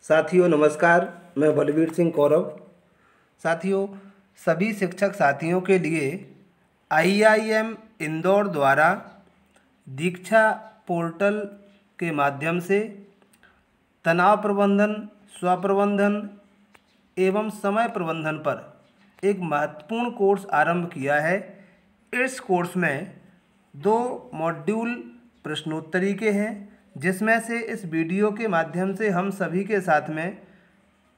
साथियों नमस्कार, मैं बलवीर सिंह कौरव। साथियों, सभी शिक्षक साथियों के लिए आईआईएम इंदौर द्वारा दीक्षा पोर्टल के माध्यम से तनाव प्रबंधन, स्वप्रबंधन एवं समय प्रबंधन पर एक महत्वपूर्ण कोर्स आरंभ किया है। इस कोर्स में 2 मॉड्यूल प्रश्नोत्तरी के हैं, जिसमें से इस वीडियो के माध्यम से हम सभी के साथ में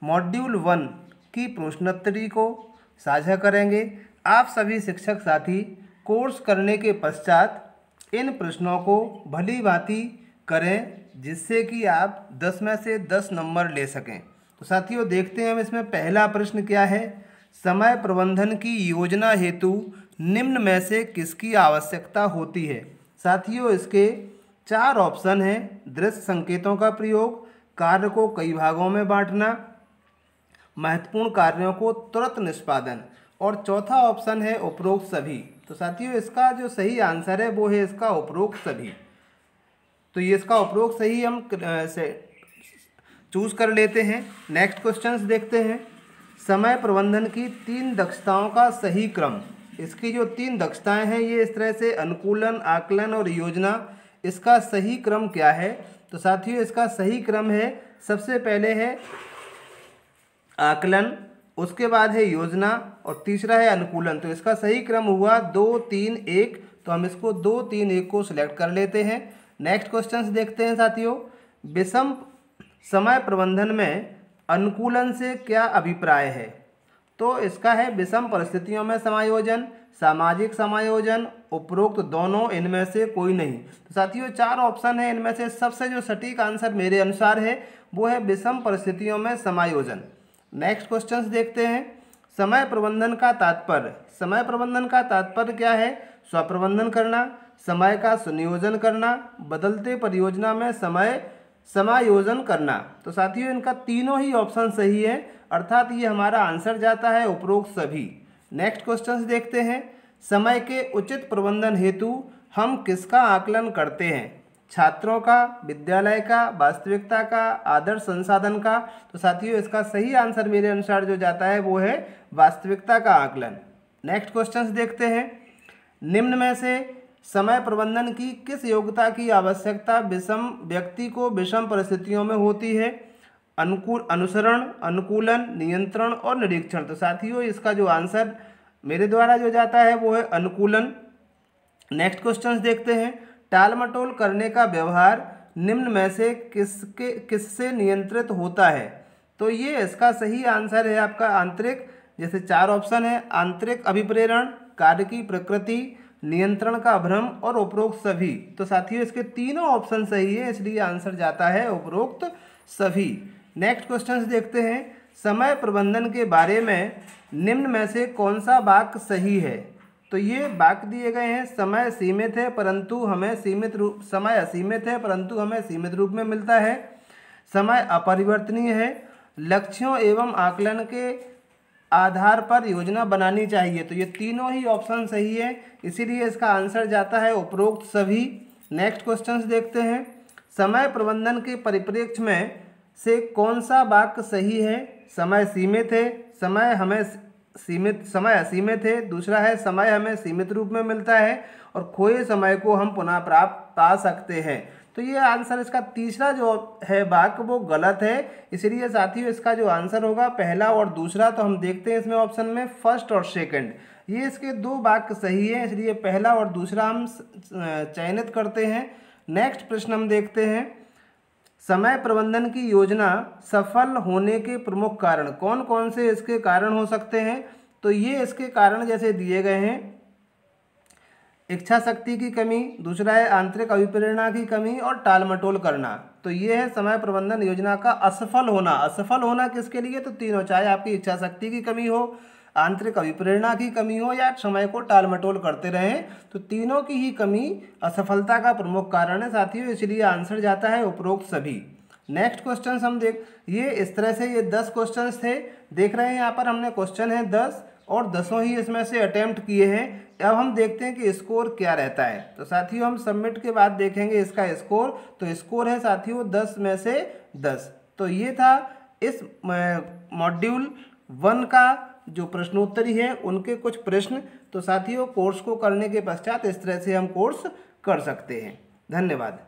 मॉड्यूल 1 की प्रश्नोत्तरी को साझा करेंगे। आप सभी शिक्षक साथी कोर्स करने के पश्चात इन प्रश्नों को भली भांति करें, जिससे कि आप 10 में से 10 नंबर ले सकें। तो साथियों देखते हैं हम इसमें पहला प्रश्न क्या है। समय प्रबंधन की योजना हेतु निम्न में से किसकी आवश्यकता होती है। साथियों इसके 4 ऑप्शन हैं। दृश्य संकेतों का प्रयोग, कार्य को कई भागों में बांटना, महत्वपूर्ण कार्यों को तुरंत निष्पादन, और चौथा ऑप्शन है उपरोक्त सभी। तो साथियों इसका जो सही आंसर है वो है इसका उपरोक्त सभी। तो ये इसका उपरोक्त सही हम चूज कर लेते हैं। नेक्स्ट क्वेश्चंस देखते हैं। समय प्रबंधन की 3 दक्षताओं का सही क्रम। इसकी जो 3 दक्षताएं हैं ये इस तरह से अनुकूलन, आकलन और योजना। इसका सही क्रम क्या है। तो साथियों इसका सही क्रम है, सबसे पहले है आकलन, उसके बाद है योजना और तीसरा है अनुकूलन। तो इसका सही क्रम हुआ 2 3 1। तो हम इसको 2 3 1 को सिलेक्ट कर लेते हैं। नेक्स्ट क्वेश्चंस देखते हैं साथियों। विषम समय प्रबंधन में अनुकूलन से क्या अभिप्राय है। तो इसका है विषम परिस्थितियों में समायोजन, सामाजिक समायोजन, उपरोक्त दोनों, इनमें से कोई नहीं। तो साथियों 4 ऑप्शन है, इनमें से सबसे जो सटीक आंसर मेरे अनुसार है वो है विषम परिस्थितियों में समायोजन। नेक्स्ट क्वेश्चंस देखते हैं। समय प्रबंधन का तात्पर्य। समय प्रबंधन का तात्पर्य क्या है। स्वप्रबंधन करना, समय का सुनियोजन करना, बदलते परियोजना में समय समायोजन करना। तो साथियों इनका तीनों ही ऑप्शन सही है, अर्थात ये हमारा आंसर जाता है उपरोक्त सभी। नेक्स्ट क्वेश्चंस देखते हैं। समय के उचित प्रबंधन हेतु हम किसका आकलन करते हैं। छात्रों का, विद्यालय का, वास्तविकता का, आदर्श संसाधन का। तो साथियों इसका सही आंसर मेरे अनुसार जो जाता है वो है वास्तविकता का आकलन। नेक्स्ट क्वेश्चंस देखते हैं। निम्न में से समय प्रबंधन की किस योग्यता की आवश्यकता विषम व्यक्ति को विषम परिस्थितियों में होती है। अनुसरण, अनुकूलन, नियंत्रण और निरीक्षण। तो साथियों इसका जो आंसर मेरे द्वारा जो जाता है वो है अनुकूलन। नेक्स्ट क्वेश्चंस देखते हैं। टाल मटोल करने का व्यवहार निम्न में से किससे नियंत्रित होता है। तो ये इसका सही आंसर है आपका आंतरिक, जैसे 4 ऑप्शन है, आंतरिक अभिप्रेरण, कार्य की प्रकृति, नियंत्रण का भ्रम और उपरोक्त सभी। तो साथियों इसके तीनों ऑप्शन सही है, इसलिए आंसर जाता है उपरोक्त सभी। नेक्स्ट क्वेश्चंस देखते हैं। समय प्रबंधन के बारे में निम्न में से कौन सा वाक्य सही है। तो ये वाक्य दिए गए हैं। समय सीमित है परंतु हमें सीमित रूप समय असीमित है परंतु हमें सीमित रूप में मिलता है। समय अपरिवर्तनीय है। लक्ष्यों एवं आकलन के आधार पर योजना बनानी चाहिए। तो ये तीनों ही ऑप्शन सही है, इसीलिए इसका आंसर जाता है उपरोक्त सभी। नेक्स्ट क्वेश्चंस देखते हैं। समय प्रबंधन के परिप्रेक्ष्य में से कौन सा वाक्य सही है। समय सीमित है, समय असीमित है, दूसरा है समय हमें सीमित रूप में मिलता है और खोए समय को हम पुनः प्राप्त पा सकते हैं। तो ये आंसर इसका तीसरा जो है वाक्य वो गलत है, इसलिए साथियों इसका जो आंसर होगा पहला और दूसरा। तो हम देखते हैं इसमें ऑप्शन में फर्स्ट और सेकंड, ये इसके 2 वाक्य सही है, इसलिए पहला और दूसरा हम चयनित करते हैं। नेक्स्ट प्रश्न हम देखते हैं। समय प्रबंधन की योजना सफल होने के प्रमुख कारण कौन कौन से इसके कारण हो सकते हैं। तो ये इसके कारण जैसे दिए गए हैं। इच्छा शक्ति की कमी, दूसरा है आंतरिक अभिप्रेरणा की कमी और टालमटोल करना। तो ये है समय प्रबंधन योजना का असफल होना। असफल होना किसके लिए। तो तीनों, चाहे आपकी इच्छा शक्ति की कमी हो, आंतरिक अभिप्रेरणा की कमी हो या समय को टालमटोल करते रहें, तो तीनों की ही कमी असफलता का प्रमुख कारण है साथियों, इसलिए आंसर जाता है उपरोक्त सभी। नेक्स्ट क्वेश्चन हम ये इस तरह से ये 10 क्वेश्चन थे, देख रहे हैं यहाँ पर हमने क्वेश्चन है 10 और 10 ही इसमें से अटेम्प्ट किए हैं। अब हम देखते हैं कि स्कोर क्या रहता है। तो साथियों हम सबमिट के बाद देखेंगे इसका स्कोर। तो स्कोर है साथियों 10 में से 10। तो ये था इस मॉड्यूल 1 का जो प्रश्नोत्तरी है उनके कुछ प्रश्न। तो साथियों, कोर्स को करने के पश्चात इस तरह से हम कोर्स कर सकते हैं। धन्यवाद।